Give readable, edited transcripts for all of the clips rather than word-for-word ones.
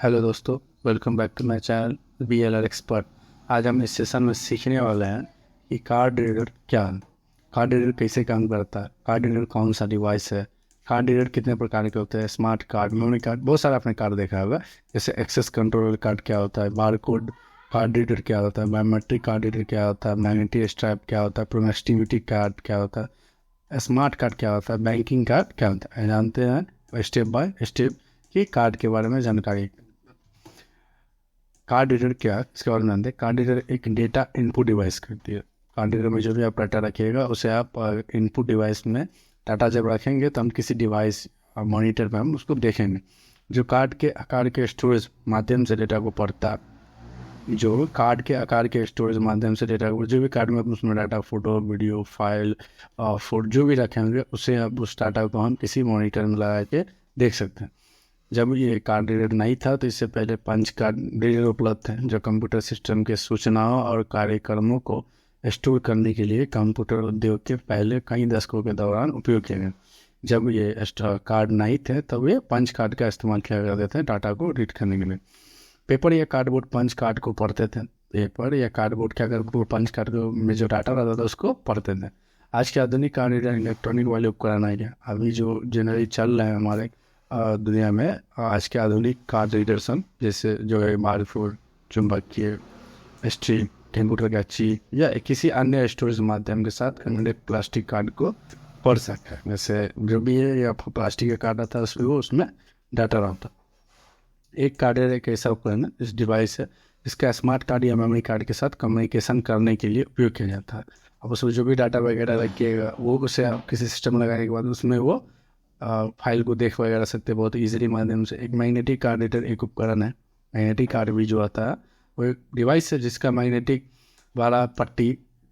Hello दोस्तों, welcome back to my channel BLR expert. आज हम इस सेशन में सीखने वाले हैं कि कार्ड रीडर क्या है, कार्ड रीडर कैसे काम करता है, कार्ड रीडर कौन सा डिवाइस है, कार्ड रीडर कितने प्रकार के होते हैं, स्मार्ट कार्ड, मेमोरी कार्ड, बहुत सारा आपने कार्ड देखा होगा। जैसे एक्सेस कंट्रोल कार्ड क्या होता है, बार कोड कार्ड रीडर क्या होता है, बायोमेट्रिक कार्ड रीडर क्या होता है, मैग्नेटिक स्ट्रैप क्या होता है, प्रोनेक्टिविटी कार्ड क्या होता है, स्मार्ट कार्ड क्या होता है, बैंकिंग कार्ड क्या होता है। जानते हैं स्टेप बाय स्टेप कि कार्ड के बारे में जानकारी। कार्ड रीडर क्या है इसके बारे में जानते हैं। कार्ड रीडर एक डेटा इनपुट डिवाइस करती है। कार्ड रीडर में जो भी आप डाटा रखिएगा उसे आप इनपुट डिवाइस में डाटा जब रखेंगे तो हम किसी डिवाइस मॉनिटर में हम उसको देखेंगे। जो कार्ड के आकार के स्टोरेज माध्यम से डेटा को पढ़ता है, जो कार्ड के आकार के स्टोरेज माध्यम से डेटा को, जो भी कार्ड में उसमें data, photo, video, file, photo जो भी रखेंगे उसे आप उस डाटा को हम किसी मॉनिटर में लगा के देख सकते हैं। जब ये कार्ड रीडर नहीं था तो इससे पहले पंच कार्ड रीडर उपलब्ध थे, जो कंप्यूटर सिस्टम के सूचनाओं और कार्यक्रमों को स्टोर करने के लिए कंप्यूटर उद्योग के पहले कई दशकों के दौरान उपयोग किए गए। जब ये कार्ड नहीं थे तब ये पंच कार्ड का इस्तेमाल किया करते थे डाटा को रीड करने के लिए। पेपर या कार्डबोर्ड पंच कार्ड को पढ़ते थे। पेपर या कार्डबोर्ड क्या करते, वो पंच कार्ड में जो डाटा रहता था उसको पढ़ते थे। आज के आधुनिक कार्ड रीडर इलेक्ट्रॉनिक वाले उपकरण आ गया। अभी जो जनरली चल रहे हैं हमारे दुनिया में, आज के आधुनिक कार्ड रीडर्स हम जैसे जो है बारकोड, चुंबकीय, स्ट्रिप, कंप्यूटर का चिप या किसी अन्य स्टोरेज माध्यम के साथ कन्वर्टेड प्लास्टिक कार्ड को पढ़ सकता है। जैसे जो भी है या प्लास्टिक का कार्ड आता है उसमें उसमें डाटा रहता है। एक कार्ड रीडर एक ऐसा उपकरण है, इस डिवाइस है, इसका स्मार्ट कार्ड या मेमोरी कार्ड के साथ कम्युनिकेशन करने के लिए उपयोग किया जाता है। अब उसमें जो भी डाटा वगैरह रखिएगा वो उसे आप किसी सिस्टम लगाने के बाद उसमें वो फाइल को देख वगैरह सकते हैं बहुत ईजिली माध्यम से। एक मैग्नेटिक कार्ड रीडर एक उपकरण है। मैग्नेटिक कार्ड भी जो आता है वो एक डिवाइस है जिसका मैग्नेटिक वाला पट्टी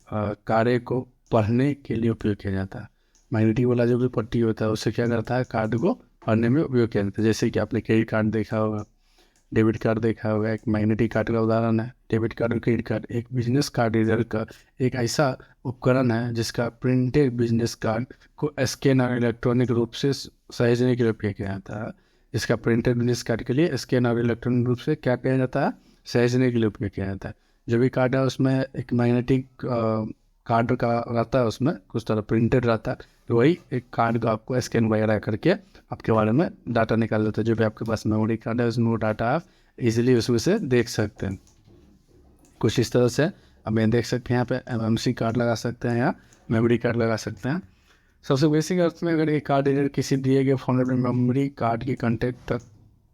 कार्य को पढ़ने के लिए उपयोग किया जाता है। मैग्नेटिक वाला जो भी पट्टी होता है उससे क्या करता है, कार्ड को पढ़ने में उपयोग किया जाता है। जैसे कि आपने क्रेडिट कार्ड देखा होगा, डेबिट कार्ड देखा होगा, एक मैग्नेटिक कार्ड का उदाहरण है। डेबिट कार्ड और क्रेडिट कार्ड एक बिजनेस कार्ड रीडर का एक ऐसा उपकरण है जिसका प्रिंटेड बिजनेस कार्ड को स्कैन और इलेक्ट्रॉनिक रूप से सहेजने के लिए उपयोग किया जाता है। इसका प्रिंटेड बिजनेस कार्ड के लिए स्कैन और इलेक्ट्रॉनिक रूप से क्या किया जाता है, सहेजने के लिए उपयोग किया जाता है। जो भी कार्ड है उसमें एक मैग्नेटिक कार्ड का रहता है, उसमें कुछ तरह प्रिंटेड रहता है, तो वही एक कार्ड को आपको स्कैन वगैरह करके आपके बारे में डाटा निकाल देता है। जो भी आपके पास मेमोरी कार्ड है उसमें वो डाटा आप इजीली उसमें से देख सकते हैं। कुछ इस तरह से अब ये देख सकते हैं, यहाँ पे MMC कार्ड लगा सकते हैं या मेमोरी कार्ड लगा सकते हैं। सबसे बेसिक अर्थ में अगर ये कार्ड रीडर किसी दिए गए फॉर्मेट में मेमोरी कार्ड के कंटेंट तक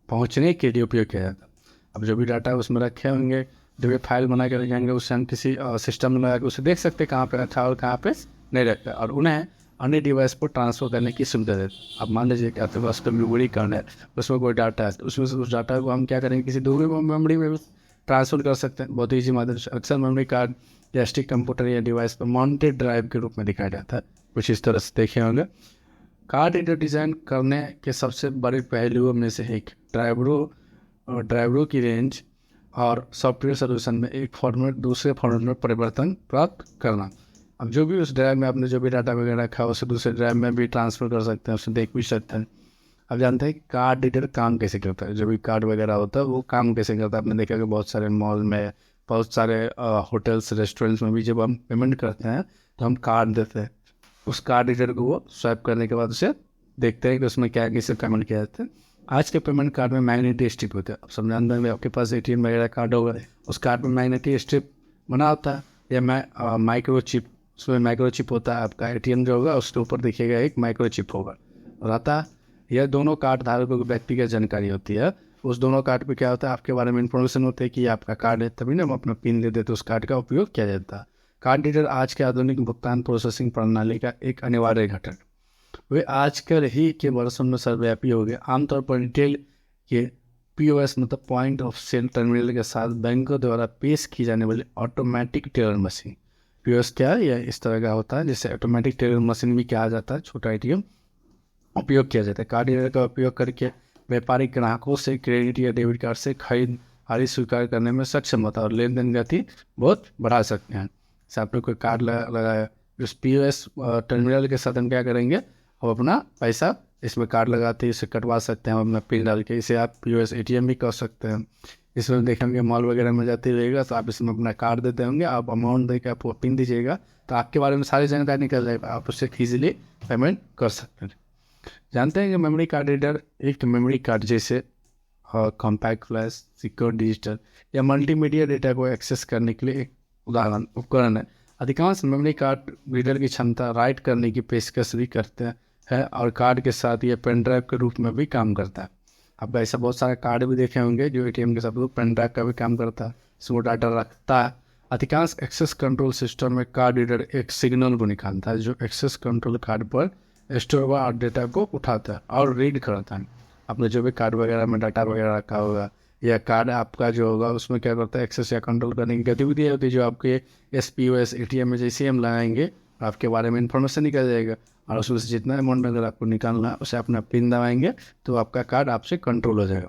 पहुँचने के लिए उपयोग किया जाता है। अब जो भी डाटा उसमें रखे होंगे, जो भी फाइल बना के रखेंगे, उससे हम किसी सिस्टम में लगा के उसे देख सकते हैं कहाँ पे रखा है और कहाँ पे नहीं रखा है, और उन्हें अन्य डिवाइस पर ट्रांसफर करने की सुविधा देते हैं। अब मान लीजिए कि आपके पास मेमोरी कार्ड है, उसमें कोई डाटा है, उसमें से उस डाटा को हम क्या करेंगे, किसी दूसरी मेमोरी में ट्रांसफर कर सकते हैं बहुत ईजी माध्यम से। अक्सर मेमोरी कार्ड या स्टिक कंप्यूटर या डिवाइस पर माउंटेड ड्राइव के रूप में दिखाया जाता है। कुछ इस तरह से देखे होंगे। कार्ड रीडर डिज़ाइन करने के सबसे बड़े पहलुओं में से एक ड्राइवरों की रेंज और सॉफ्टवेयर सोल्यूशन में एक फॉर्मेट दूसरे फॉर्मेट में परिवर्तन प्राप्त करना। अब जो भी उस ड्राइव में आपने जो भी डाटा वगैरह रखा है उसे दूसरे ड्राइव में भी ट्रांसफ़र कर सकते हैं, उसे देख भी सकते हैं। अब जानते हैं कार्ड रीडर काम कैसे करता है, जो भी कार्ड वगैरह होता है वो काम कैसे करता है। आपने देखा कि बहुत सारे मॉल में, बहुत सारे होटल्स, रेस्टोरेंट्स में भी जब हम पेमेंट करते हैं तो हम कार्ड देते हैं। उस कार्ड रीडर को वो स्वाइप करने के बाद उसे देखते हैं कि उसमें क्या कैसे पेमेंट किया जाता है। आज के पेमेंट कार्ड में मैग्नेटिक स्ट्रिप होता है। अब समझाने में आपके पास ATM वगैरह कार्ड होगा, उस कार्ड में मैग्नेटिक स्ट्रिप बना होता है या माइक्रोचिप, उसमें माइक्रोचिप होता है। आपका ATM जो होगा उसके ऊपर देखिएगा एक माइक्रोचिप होगा रहता है। यह दोनों कार्ड धारकों की व्यक्तिगत जानकारी होती है। उस दोनों कार्ड पे क्या होता है, आपके बारे में इंफॉर्मेशन होती है कि आपका कार्ड है, तभी ना हम अपना पिन दे देते, उस कार्ड का उपयोग किया जाता है। कार्ड रीडर आज के आधुनिक भुगतान प्रोसेसिंग प्रणाली का एक अनिवार्य घटक, वे आजकल ही के वर्षों में सर्वव्यापी हो गए। आमतौर पर रिटेल के POS मतलब पॉइंट ऑफ सेल टर्मिनल के साथ बैंकों द्वारा पेश की जाने वाली ऑटोमेटिक टेलर मशीन, POS क्या है, यह इस तरह का होता है जिसे ऑटोमेटिक टेलर मशीन भी कहा जाता है, छोटा ATM उपयोग किया जाता है। कार्ड रीडर का उपयोग करके व्यापारिक ग्राहकों से क्रेडिट या डेबिट कार्ड से खरीदारी स्वीकार करने में सक्षम होता है और लेन देन गति बहुत बढ़ा सकते हैं। जैसे आपने कोई कार्ड लगाया, उस POS टर्मिनल के साथ हम क्या करेंगे, हम अपना पैसा इसमें कार्ड लगाते हैं, इसे कटवा सकते हैं हम अपना पिन डाल के। इसे आप POS ATM भी कर सकते हैं। इसमें देखेंगे मॉल वगैरह में जाते रहेगा तो आप इसमें अपना कार्ड देते होंगे, आप अमाउंट देकर आप पिन दीजिएगा तो आपके बारे में सारी जानकारी निकल जाएगा, आप उससे ईजिली पेमेंट कर सकते हैं। जानते हैं कि मेमोरी कार्ड रीडर एक मेमोरी कार्ड जैसे कॉम्पैक्ट फ्लैश, सिक्योर डिजिटल या मल्टीमीडिया डेटा को एक्सेस करने के लिए एक उदाहरण उपकरण है। अधिकांश मेमोरी कार्ड रीडर की क्षमता राइट करने की पेशकश भी करते हैं और कार्ड के साथ ये पेन ड्राइव के रूप में भी काम करता है। आप ऐसा बहुत सारे कार्ड भी देखे होंगे जो ATM के साथ पेन ड्राइव का भी काम करता है, इसमें डाटा रखता है। अधिकांश एक्सेस कंट्रोल सिस्टम में कार्ड रीडर एक सिग्नल को निकालता है जो एक्सेस कंट्रोल कार्ड पर स्टोर हुआ डेटा को उठाता है और रीड करता है। अपने जो भी कार्ड वगैरह में डाटा वगैरह रखा होगा या कार्ड आपका जो होगा उसमें क्या करता है, एक्सेस या कंट्रोल करने की गतिविधि होती है जो आपके POS ATM में जैसे हम लगाएंगे आपके बारे में इन्फॉर्मेशन निकल जाएगा और उसमें से जितना अमाउंट अगर आपको निकालना है उसे अपना पिन दबाएंगे तो आपका कार्ड आपसे कंट्रोल हो जाएगा।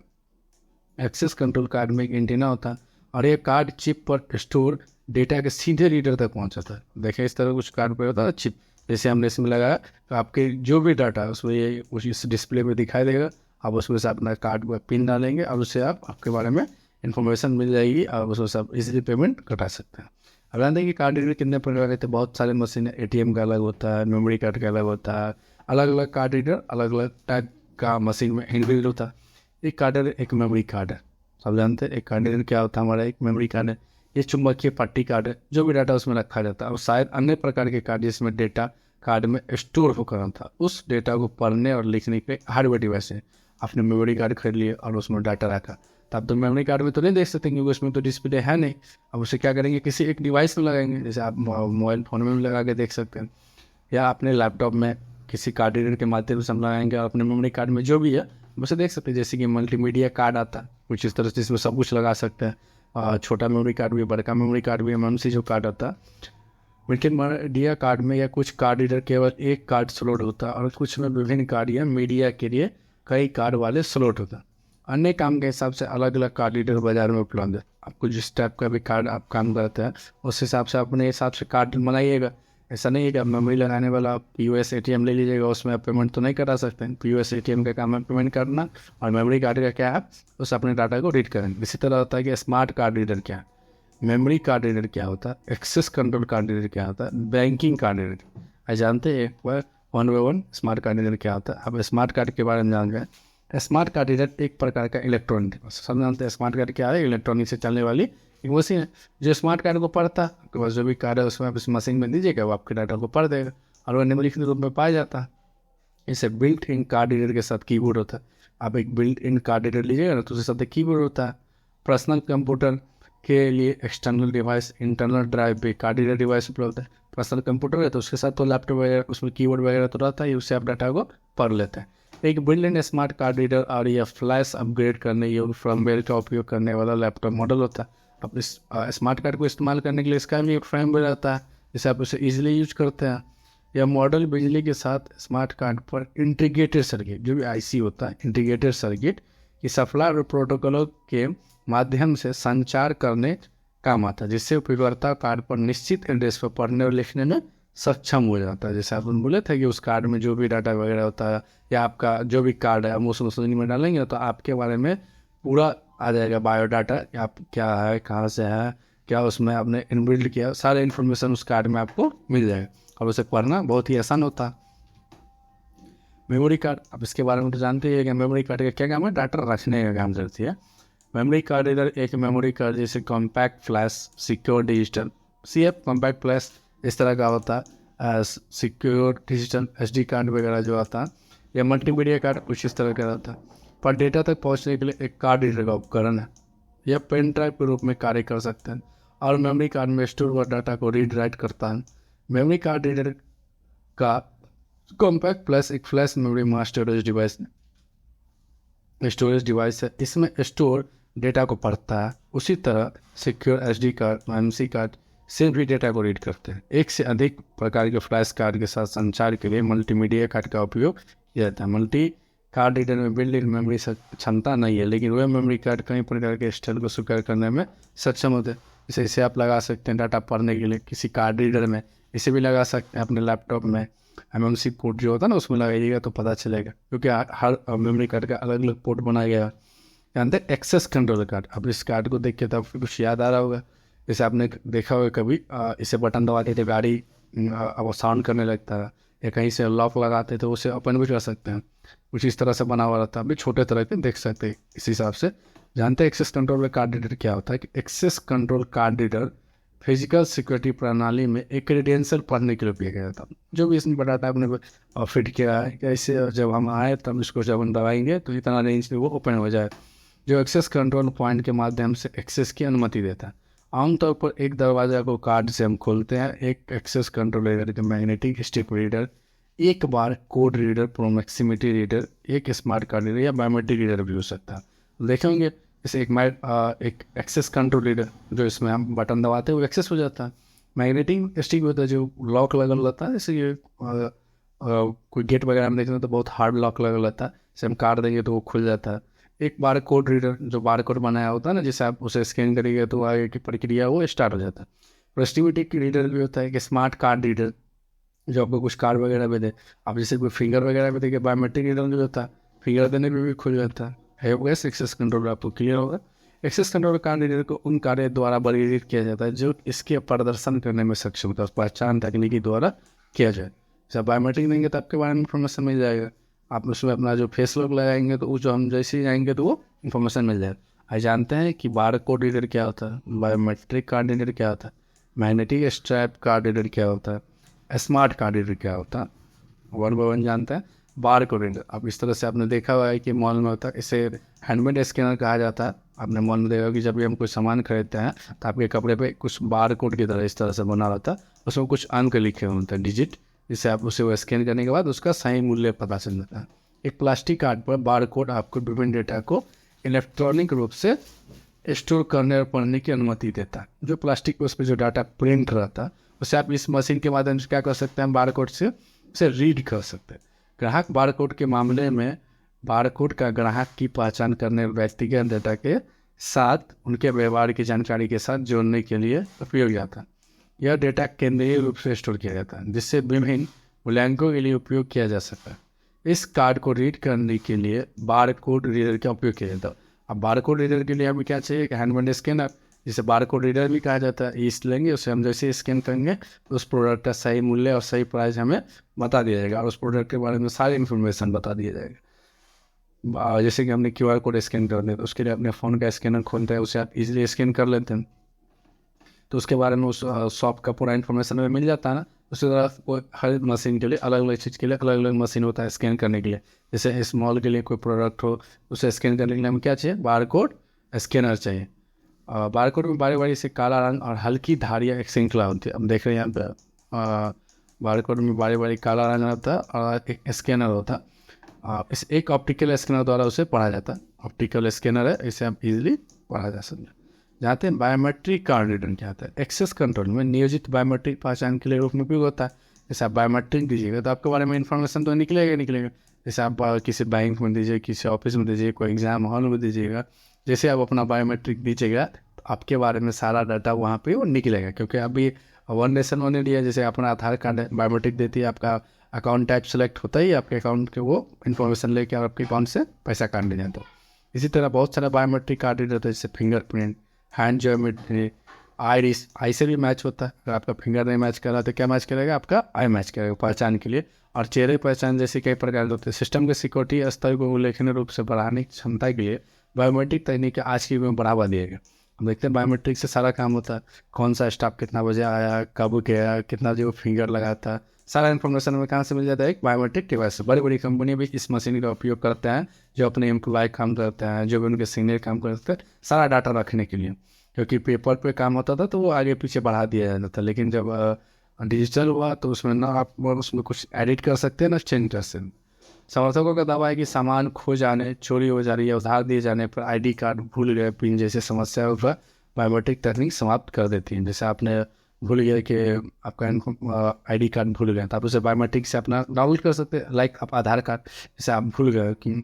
एक्सेस कंट्रोल कार्ड में एक एंटीना होता है और ये कार्ड चिप पर स्टोर डेटा के सीधे रीडर तक पहुंचाता है। देखिए इस तरह कुछ कार्ड पर होता है चिप, जैसे हमने इसमें लगाया तो आपके जो भी डाटा है उसमें ये इस डिस्प्ले में दिखाई देगा। आप उसमें से अपना कार्ड को पिन डालेंगे और उससे आपके बारे में इन्फॉर्मेशन मिल जाएगी और उसमें से आप इजीली पेमेंट कटा सकते हैं। अब जानते हैं कि कार्ड रीडर कितने प्रकार के थे। बहुत सारे मशीन ATM का अलग होता है, मेमोरी कार्ड का अलग होता है, अलग अलग कार्ड रीडर अलग अलग टाइप का मशीन में इनबिल्ट होता है। एक कार्ड रीडर एक मेमोरी कार्ड है, सब जानते हैं। एक कार्ड रीडर क्या होता है, हमारा एक मेमोरी कार्ड है। ये चुंबकीय पट्टी कार्ड है, जो भी डाटा उसमें रखा जाता है और शायद अन्य प्रकार के कार्ड जिसमें डेटा कार्ड में स्टोर होकर था उस डेटा को पढ़ने और लिखने के हार्डवेयर डिवाइस है। आपने मेमोरी कार्ड खरीद लिया और उसमें डाटा रखा तो आप तो मेमोरी कार्ड में तो नहीं देख सकते क्योंकि उसमें तो डिस्प्ले है नहीं। अब उसे क्या करेंगे, किसी एक डिवाइस में लगाएंगे, जैसे आप मोबाइल फ़ोन में भी लगा के देख सकते हैं या अपने लैपटॉप में किसी कार्ड रीडर के माध्यम से हम लगाएंगे और अपने मेमोरी कार्ड में जो भी है उसे देख सकते हैं। जैसे कि मल्टीमीडिया कार्ड आता है कुछ इस तरह से, जिसमें सब कुछ लगा सकते हैं। छोटा मेमोरी कार्ड भी, बड़का मेमोरी कार्ड भी, MMC जो कार्ड आता है। मल्टीमीडिया कार्ड में या कुछ कार्ड रीडर केवल एक कार्ड स्लॉट होता है और कुछ में विभिन्न कार्ड या मीडिया के लिए कई कार्ड वाले स्लॉट होता है। अन्य काम के हिसाब से अलग अलग कार्ड रीडर बाजार में उपलब्ध है। आपको जिस टाइप का भी कार्ड आप काम करते हैं उस हिसाब से अपने हिसाब से कार्ड बनाइएगा। ऐसा नहीं है कि आप मेमोरी लगाने वाला आप POS ATM ले लीजिएगा, उसमें आप पेमेंट तो नहीं करा सकते हैं। POS ATM का काम है पेमेंट करना और मेमोरी कार्ड का क्या है, उस अपने डाटा को रीड करेंगे। इसी तरह होता है कि स्मार्ट कार्ड रीडर क्या है, मेमोरी कार्ड रीडर क्या होता है, एक्सेस कंट्रोल कार्ड रीडर क्या होता है, बैंकिंग कार्ड रीडर जानते हैं। 1 by 1 स्मार्ट कार्ड रीडर क्या होता है। अब स्मार्ट कार्ड के बारे में जान गए। स्मार्ट कार्ड रीडर एक प्रकार का इलेक्ट्रॉनिक, सब जानते हैं स्मार्ट कार्ड क्या है, इलेक्ट्रॉनिक से चलने वाली एक मशीन है जो स्मार्ट कार्ड को पढ़ता है। आपके पास जो भी कार्ड है उसमें आप इस मशीन में दीजिएगा, वो आपके डाटा को पढ़ देगा और वह मेमोरी के रूप में पाया जाता है। इसे बिल्ट इन कार्ड रीडर के साथ कीबोर्ड होता है। आप एक बिल्ट इन कार्ड रीडर लीजिएगा ना तो उसके साथ एक कीबोर्ड होता है। पर्सनल कंप्यूटर के लिए एक्सटर्नल डिवाइस, इंटरनल ड्राइव पे कार्ड रीडर डिवाइस उपलब्ध है। पर्सनल कंप्यूटर है तो उसके साथ तो लैपटॉप वगैरह उसमें कीबोर्ड वगैरह तो रहता है, उससे आप डाटा को पढ़ लेते हैं। एक built in smart card reader और यह फ्लैश अपग्रेड करने योग्य फर्मवेयर का उपयोग करने वाला लैपटॉप मॉडल होता है। अब इस स्मार्ट कार्ड को इस्तेमाल करने के लिए इसका भी एक फर्मवेयर आता है जिससे आप उसे ईजिली यूज करते हैं। यह मॉडल बिजली के साथ स्मार्ट कार्ड पर इंटीग्रेटेड सर्किट, जो भी IC होता है, इंटीग्रेटेड सर्किट की सप्लाई और प्रोटोकॉलों के माध्यम से संचार करने काम आता है, जिससे उपयोगकर्ता कार्ड पर निश्चित एड्रेस पर पढ़ने और लिखने में सक्षम हो जाता है। जैसे आप बोले थे कि उस कार्ड में जो भी डाटा वगैरह होता है या आपका जो भी कार्ड है हम उस मशीन में डालेंगे तो आपके बारे में पूरा आ जाएगा बायोडाटा, आप क्या है, कहाँ से है, क्या उसमें आपने इनबिल्ट किया, सारे इन्फॉर्मेशन उस कार्ड में आपको मिल जाएगा और उसे पढ़ना बहुत ही आसान होता है। मेमोरी कार्ड, अब इसके बारे में तो जानते हैं कि मेमोरी कार्ड का क्या काम है, डाटा रखने का काम करती है। मेमोरी कार्ड रीडर एक मेमोरी कार्ड जैसे compact flash, secure digital, CF compact flash इस तरह का होता है। सिक्योर डिजिटल SD कार्ड वगैरह जो आता है या मल्टीमीडिया कार्ड कुछ इस तरह का रहता है। पर डेटा तक पहुंचने के लिए एक कार्ड रीडर का उपकरण है। यह पेन ड्राइव के रूप में कार्य कर सकते हैं और मेमोरी कार्ड में स्टोर हुआ डाटा को रीड राइट करता है। मेमोरी कार्ड रीडर का कॉम्पैक्ट प्लस एक flash memory master storage device है। इसमें स्टोर डेटा को पढ़ता है। उसी तरह secure SD card, MMC card से भी डेटा को रीड करते हैं। एक से अधिक प्रकार के फ्लैश कार्ड के साथ संचार के लिए मल्टीमीडिया कार्ड का उपयोग किया जाता है। मल्टी कार्ड रीडर में बिल्ट इन मेमोरी क्षमता नहीं है, लेकिन वह मेमोरी कार्ड कई प्रकार के स्टाइल को स्वीकार करने में सक्षम होते हैं। जैसे इसे आप लगा सकते हैं डाटा पढ़ने के लिए किसी कार्ड रीडर में, इसे भी लगा सकते हैं अपने लैपटॉप में एमएमसी पोर्ट जो होता है ना उसमें लगाइएगा तो पता चलेगा, क्योंकि हर मेमोरी कार्ड का अलग अलग पोर्ट बनाया गया है। जानते हैं एक्सेस कंट्रोल कार्ड। अब इस कार्ड को देख के तो आपको कुछ याद आ रहा होगा, जैसे आपने देखा होगा कभी इसे बटन दबाते थे गाड़ी अब साउंड करने लगता है, या कहीं से लॉक लगाते थे उसे ओपन भी कर सकते हैं, कुछ इस तरह से बना हुआ रहता है। अभी छोटे तरह के देख सकते हैं इस हिसाब से। जानते हैं एक्सेस कंट्रोल कार्ड रीडर क्या होता है? कि access control card reader physical security प्रणाली में एक क्रेडेंशियल पढ़ने के लिए उपयोग किया जाता है। जो भी इसमें बताता है अपने फिट किया है, कैसे जब हम आए तब इसको जब हम दबाएंगे तो इतना रेंज में वो ओपन हो जाए, जो एक्सेस कंट्रोल पॉइंट के माध्यम से एक्सेस की अनुमति देता है। आमतौर पर एक दरवाजा को कार्ड से हम खोलते हैं। एक एक्सेस कंट्रोल रीडर के मैग्नेटिक स्ट्रिप रीडर, एक bar code reader, proximity reader, एक स्मार्ट कार्ड रीडर या बायोमेट्रिक रीडर भी हो सकता है। देखेंगे जैसे एक एक्सेस कंट्रोल रीडर जो इसमें हम बटन दबाते हैं वो एक्सेस हो जाता है। मैग्नेटिक स्टिक होता है जो लॉक लगा रहता है, जैसे ये कोई गेट वगैरह में देखेंगे तो बहुत हार्ड लॉक लगा रहता है, जैसे हम कार्ड देंगे तो वो खुल जाता है। एक बार कोड रीडर जो बार कोड बनाया होता है ना, जैसे आप उसे स्कैन करेंगे तो आगे की प्रक्रिया वो स्टार्ट हो जाता है। प्रोक्सिमिटी रीडर भी होता है कि स्मार्ट कार्ड रीडर, जो आपको कुछ कार्ड वगैरह भी दे, आप जैसे कोई फिंगर वगैरह भी देखिए, बायोमेट्रिक रीडर जो होता है फिंगर देने में भी खुल जाता है। वो गैस एक्सेस कंट्रोल आपको क्लियर होगा। एक्सेस कंट्रोल कार्ड रीडर को उन कार्य द्वारा वर्गीकृत किया जाता है जो इसके प्रदर्शन करने में सक्षम होता है, पहचान तकनीकी द्वारा किया जाए। जब बायोमेट्रिक देंगे तो आपके बारे में इन्फॉर्मेशन मिल जाएगा, आप उसमें अपना जो फेस लॉक लगाएंगे तो वो जो हम जैसे ही जाएंगे तो वो इन्फॉर्मेशन मिल जाएगा। आज जानते हैं कि बार कोड रीडर क्या होता है, बायोमेट्रिक कार्ड रीडर क्या होता है, मैग्नेटिक स्ट्रैप कार्ड रीडर क्या होता है, स्मार्ट कार्ड रीडर क्या होता है, वन बाय वन जानते हैं। बार कोड रीडर अब इस तरह से आपने देखा हुआ है कि मॉल में होता है, इसे हैंडमेड स्कैनर कहा जाता है। आपने मॉल में देखा कि जब भी हम कोई सामान खरीदते हैं तो आपके कपड़े पे कुछ बार कोड की तरह इस तरह से बना रहता है, उसमें कुछ अंक लिखे होते हैं, डिजिट, जिससे आप उसे वो स्कैन करने के बाद उसका सही मूल्य पता चल जाता है। एक प्लास्टिक कार्ड पर बार कोड आपको विभिन्न डेटा को इलेक्ट्रॉनिक रूप से स्टोर करने और पढ़ने की अनुमति देता है। जो प्लास्टिक पर उस पर जो डाटा प्रिंट रहता है उसे आप इस मशीन के माध्यम से क्या कर सकते हैं, बार कोड से उसे रीड कर सकते हैं। ग्राहक बार कोड के मामले में बार कोड का ग्राहक की पहचान करने व्यक्तिगत डेटा के साथ उनके व्यवहार की जानकारी के साथ जोड़ने के लिए उपयोग जाता है। यह डेटा केंद्रीय रूप से स्टोर किया जाता है जिससे विभिन्न मूल्यांकनों के लिए उपयोग किया जा सकता है। इस कार्ड को रीड करने के लिए बार कोड रीडर का उपयोग किया जाता है। अब बार कोड रीडर के लिए हमें क्या चाहिए, हैंडमेड स्कैनर, जिसे बार कोड रीडर भी कहा जाता है। इस लेंगे उसे हम जैसे स्कैन करेंगे उस प्रोडक्ट का सही मूल्य और सही प्राइस हमें बता दिया जाएगा और उस प्रोडक्ट के बारे में सारी इन्फॉर्मेशन बता दिया जाएगा। जैसे कि हमने क्यूआर कोड स्कैन करना है तो उसके लिए अपने फ़ोन का स्कैनर खोलते हैं, उसे आप इजीली स्कैन कर लेते हैं तो उसके बारे में उस शॉप का पूरा इन्फॉर्मेशन हमें मिल जाता है ना। उसी तरह वो हर मशीन के लिए अलग अलग चीज़ के लिए अलग अलग मशीन होता है स्कैन करने के लिए। जैसे स्मॉल के लिए कोई प्रोडक्ट हो उसे स्कैन करने के लिए हमें क्या चाहिए, बार कोड स्कैनर चाहिए। बार कोड में बारी बारी से काला रंग और हल्की धारियाँ एक श्रृंखला होती है। हम देख रहे हैं यहाँ पे बार कोड में बारी बारी काला रंग होता है और एक स्कैनर होता है। इस एक ऑप्टिकल स्कैनर द्वारा उसे पढ़ा जाता है। ऑप्टिकल स्कैनर है, इसे आप इजीली पढ़ा जा सकता है। जाते हैं बायोमेट्रिक कार्ड रीडर क्या होता है। एक्सेस कंट्रोल में नियोजित बायोमेट्रिक पहचान के लिए रूप में उपयोग होता है। जैसे आप बायोमेट्रिक दीजिएगा तो आपके बारे में इन्फॉर्मेशन तो निकलेगा। जैसे आप किसी बैंक में दीजिए, किसी ऑफिस में दीजिए, कोई एग्जाम हॉल में दीजिएगा, जैसे आप अपना बायोमेट्रिक दीजिएगा तो आपके बारे में सारा डाटा वहाँ पे वो निकलेगा। क्योंकि अभी वन नेशन वन इंडिया, जैसे अपना आधार कार्ड बायोमेट्रिक देती है, आपका अकाउंट टाइप सेलेक्ट होता ही आपके अकाउंट के वो इन्फॉर्मेशन लेके आपके अकाउंट से पैसा काट ले जाता है। इसी तरह बहुत सारा बायोमेट्रिक कार्ड रीडर होता है, जैसे फिंगरप्रिंट, हैंड ज्योमेट्री, आइरिस, आई से भी मैच होता है। अगर आपका फिंगर नहीं मैच कर रहा तो क्या मैच करेगा, आपका आई मैच करेगा पहचान के लिए। और चेहरे पहचान जैसे कई प्रकार होते हैं। सिस्टम के सिक्योरिटी स्तर को उल्लेखनीय रूप से बढ़ाने की क्षमता के लिए बायोमेट्रिक तकनीक आज की में बढ़ावा दिया गया। हम देखते हैं बायोमेट्रिक से सारा काम होता है, कौन सा स्टाफ कितना बजे आया, कब गया, कितना जो फिंगर लगा था, सारा इन्फॉर्मेशन हमें कहाँ से मिल जाता है, एक बायोमेट्रिक डिवाइस से। बड़ी बड़ी कंपनी भी इस मशीन का उपयोग करते हैं, जो अपने एम्प्लॉय काम करते हैं, जो भी उनके सीनियर काम करते हैं, सारा डाटा रखने के लिए। क्योंकि पेपर पे काम होता था तो वो आगे पीछे बढ़ा दिया जाता था, लेकिन जब डिजिटल हुआ तो उसमें ना आप उसमें कुछ एडिट कर सकते हैं ना चेंज कर सकते हैं। समर्थकों का दावा है कि सामान खो जाने, चोरी हो जाने या उधार दिए जाने पर आईडी कार्ड भूल गए, पिन जैसे समस्याओं पर बायोमेट्रिक तकनीक समाप्त कर देती है। जैसे आपने भूल गया कि आपका आईडी कार्ड भूल गया तो आप उसे बायोमेट्रिक से अपना डाउनलोड कर सकते हैं। लाइक आप आधार कार्ड, जैसे आप भूल गए कि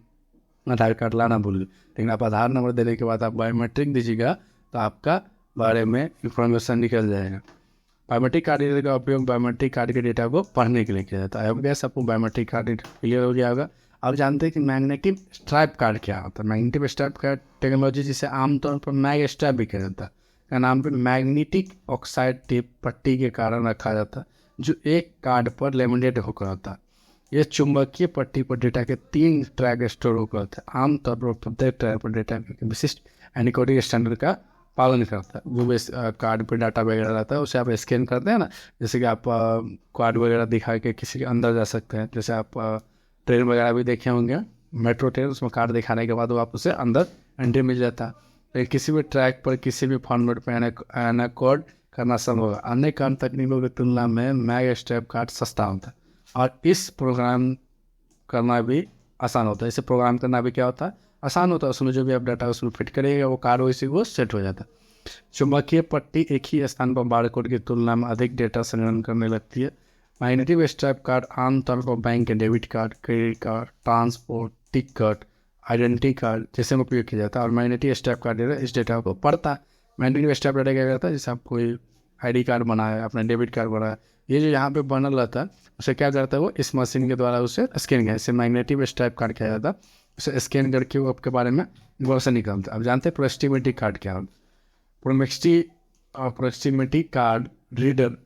आधार कार्ड लाना भूल गए, लेकिन आप आधार नंबर देने के बाद आप बायोमेट्रिक दीजिएगा तो आपका बारे में इंफॉर्मेशन निकल जाएगा। बायोमेट्रिक कार्ड रीडर का उपयोग बायोमेट्रिक कार्ड के डेटा को पढ़ने के लिए किया जाता है। अब गैस आपको बायोमेट्रिक कार्ड रीडर क्लियर हो गया होगा। अब जानते हैं कि मैग्नेटिक स्ट्राइप कार्ड क्या होता है। मैग्नेटिक स्ट्राइप कार्ड टेक्नोलॉजी जिसे आमतौर पर मैग स्ट्राइप भी कहा जाता है का नाम पे मैग्नेटिक ऑक्साइड टेप पट्टी के कारण रखा जाता है, जो एक कार्ड पर लेमिनेट होकर होता है। यह चुंबकीय पट्टी पर डेटा के 3 ट्रैक स्टोर होकर होता है। आमतौर पर प्रत्येक ट्रैक पर डेटा के विशिष्ट एन्कोडिंग स्टैंडर्ड का पालन करता है। जो भी कार्ड पे डाटा वगैरह रहता है उसे आप स्कैन करते हैं ना, जैसे कि आप कार्ड वगैरह दिखा के किसी के अंदर जा सकते हैं। जैसे आप ट्रेन वगैरह भी देखे होंगे, मेट्रो ट्रेन, उसमें कार्ड दिखाने के बाद वो आप उसे अंदर एंट्री मिल जाता है। लेकिन किसी भी ट्रैक पर किसी भी फॉर्मेट पर एनकोड करना संभव है। अन्य कार्ड तकनीकों की तुलना में मैग स्ट्राइप कार्ड सस्ता होता है और इस प्रोग्राम करना भी आसान होता है। इसे प्रोग्राम करना भी क्या होता है, आसान होता है। उसमें जो भी आप डाटा उसमें फिट करेगा वो कार्ड वैसे वो सेट हो जाता है। चुंबकीय पट्टी एक ही स्थान पर बारकोड की तुलना में अधिक डेटा संग्रहण करने लगती है। मैग्नेटिक स्ट्राइप कार्ड आमतौर पर बैंक के debit card, credit card, transport ticket, identity card जैसे में उपयोग किया जाता है। और मैग्नेटिक स्ट्राइप कार्ड इस डेटा को पढ़ता है। मैग्नेटिक स्ट्राइप डाटा क्या करता है, जैसे आप कोई ID कार्ड बनाया, अपना डेबिट कार्ड बनाया, ये जो यहाँ पे बनल रहता है उसे क्या करता है वो इस मशीन के द्वारा उसे स्कैन किया, इसे मैग्नेटिक स्ट्राइप कार्ड किया जाता है। उसे स्कैन करके वो आपके बारे में इन्फॉर्मेशन निकालता है। अब जानते हैं प्रोक्सिमिटी कार्ड क्या होता है। प्रोक्सिमिटी कार्ड रीडर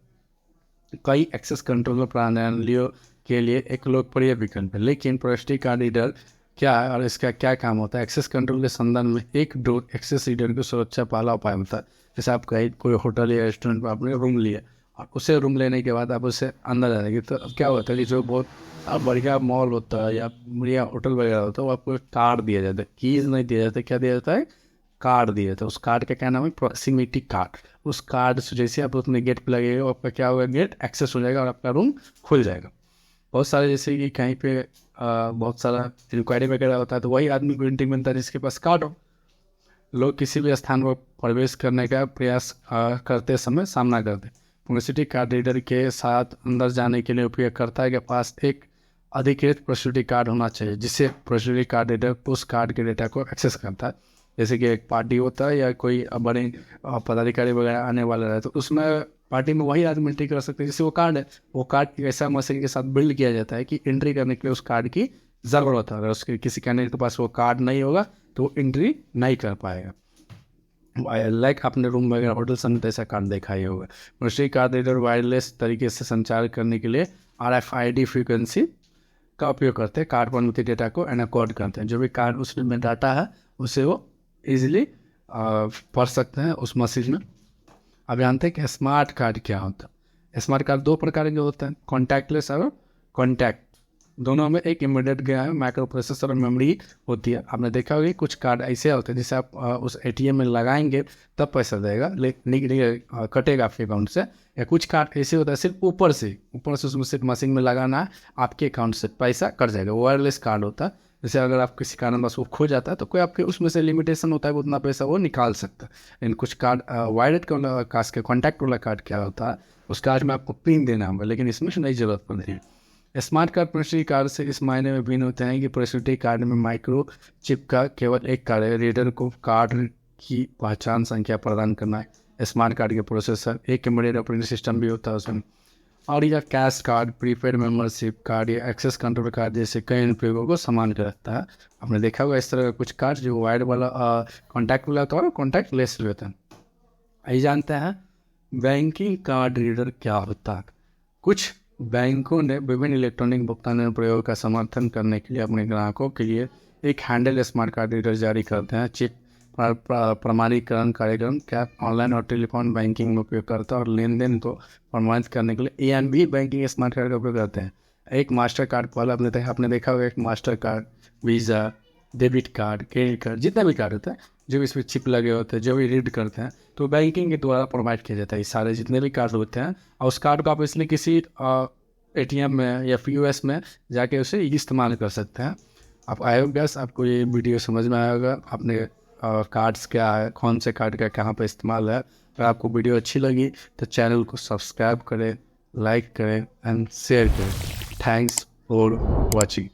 कई एक्सेस कंट्रोल प्रणालियों के लिए एक लोकप्रिय विकल्प है। लेकिन प्रोक्सिमिटी कार्ड रीडर क्या है और इसका क्या काम होता है। एक्सेस कंट्रोल के संदर्भ में एक डोर एक्सेस रीडर की सुरक्षा पहला उपाय होता है। जैसे आप कहीं कोई होटल या रेस्टोरेंट पर आपने रूम लिया और उसे रूम लेने के बाद आप उसे अंदर जाएंगे तो क्या होता है कि जो बहुत बढ़िया मॉल होता है या बढ़िया होटल वगैरह होता है वो आपको कार्ड दिया जाता है, कीज नहीं दिया जाता, क्या दिया जाता है, कार्ड दिया जाता है। उस कार्ड का क्या नाम है, प्रॉक्सिमिटी कार्ड। उस कार्ड से जैसे आप अपने गेट पर लगेगा आपका क्या होगा, गेट एक्सेस हो जाएगा और आपका रूम खुल जाएगा। बहुत सारे जैसे कि कहीं पे बहुत सारा इंक्वायरी वगैरह होता है तो वही आदमी को एंट्री मिलता है जिसके पास कार्ड हो। लोग किसी भी स्थान पर प्रवेश करने का प्रयास करते समय सामना करते हैं। प्रोक्सिमिटी कार्ड रीडर के साथ अंदर जाने के लिए उपयोगकर्ता के पास एक अधिकृत प्रोक्सिमिटी कार्ड होना चाहिए, जिससे प्रोक्सिमिटी कार्ड रीडर उस कार्ड के डेटा को एक्सेस करता है। जैसे कि एक पार्टी होता है या कोई बड़े पदाधिकारी वगैरह आने वाला है तो उसमें पार्टी में वही आदमी एंट्री कर सकते हैं जैसे वो कार्ड है। वो कार्ड ऐसा मशीन के साथ बिल्ड किया जाता है कि एंट्री करने के लिए उस कार्ड की ज़रूरत है। अगर उसके किसी कैंडिडेट के पास वो कार्ड नहीं होगा तो वो एंट्री नहीं कर पाएगा। लाइक अपने रूम वगैरह होटल समेत ऐसा कार्ड देखा ही होगा। प्रोक्सिमिटी कार्ड रीडर वायरलेस तरीके से संचार करने के लिए RFID फ्रीक्वेंसी का उपयोग करते हैं। कार्ड पर अनुमति डेटा को एनकोड करते हैं। जो भी कार्ड उसमें डाटा है उसे वो इजीली पढ़ सकते हैं उस मशीन में। अब जानते हैं कि स्मार्ट कार्ड क्या होता है। स्मार्ट कार्ड 2 प्रकार के होते हैं, कॉन्टैक्टलेस और कॉन्टैक्ट। दोनों में एक इमीडिएट गया है माइक्रो प्रोसेसर और मेमोरी होती है। आपने देखा होगा कुछ कार्ड ऐसे होते हैं जिसे आप उस ATM में लगाएंगे तब पैसा देगा, लेकिन कटेगा आपके अकाउंट से। या कुछ कार्ड ऐसे होता है सिर्फ ऊपर से उसमें सिर्फ मशीन में लगाना है, आपके अकाउंट से पैसा कट जाएगा। वायरलेस कार्ड होता है, जैसे अगर आप किसी कारणवश वो खो जाता है तो कोई आपके उसमें से लिमिटेशन होता है उतना पैसा वो निकाल सकता है। लेकिन कुछ कार्ड वायर्ड कास्ट के कॉन्टैक्ट वाला कार्ड क्या होता है, उस कार्ड में आपको पिन देना होगा, लेकिन इसमें नहीं जरूरत पड़ती है। स्मार्ट कार्ड प्रोक्सिमिटी कार्ड से इस मायने में भिन्न होते हैं कि प्रोक्सिमिटी कार्ड में माइक्रो चिप का केवल एक कार्य है, रीडर को कार्ड की पहचान संख्या प्रदान करना है। स्मार्ट कार्ड के प्रोसेसर एक इमीडिएट ऑपरेटिंग सिस्टम भी होता है उसमें। और यह cash card, prepaid membership card या एक्सेस कंट्रोल कार्ड जैसे कई अनुप्रयोगों को समान करता है। आपने देखा होगा इस तरह का कुछ कार्ड जो वायर्ड वाला कॉन्टैक्ट वाला होता है और कॉन्टैक्ट लेस भी होता है। आइए जानते हैं बैंकिंग कार्ड रीडर क्या होता है। कुछ बैंकों ने विभिन्न इलेक्ट्रॉनिक भुगतान अनुप्रयोगों का समर्थन करने के लिए अपने ग्राहकों के लिए एक हैंडल स्मार्ट कार्ड रीडर जारी करते हैं। चिप प्रमाणीकरण कार्यक्रम क्या ऑनलाइन और टेलीफोन बैंकिंग में उपयोग करता है और लेन देन को प्रमाणित करने के लिए ANB बैंकिंग स्मार्ट कार्ड का उपयोग करते हैं। एक मास्टर कार्ड वाला आपने देखा होगा, एक master card, visa, debit card, credit card, जितना भी कार्ड होता है जो भी इसमें चिप लगे होते हैं, जो भी रीड करते हैं तो बैंकिंग के द्वारा प्रोवाइड किया जाता है। सारे जितने भी कार्ड होते हैं और उस कार्ड को आप इसलिए किसी ATM में या POS में जाके उसे इस्तेमाल कर सकते हैं। आप आई होप गाइस आपको ये वीडियो समझ में आया होगा। आपने कार्ड्स क्या है, कौन से कार्ड का कहाँ पर इस्तेमाल है। अगर आपको वीडियो अच्छी लगी तो चैनल को सब्सक्राइब करें, लाइक करें एंड शेयर करें। Thanks for watching.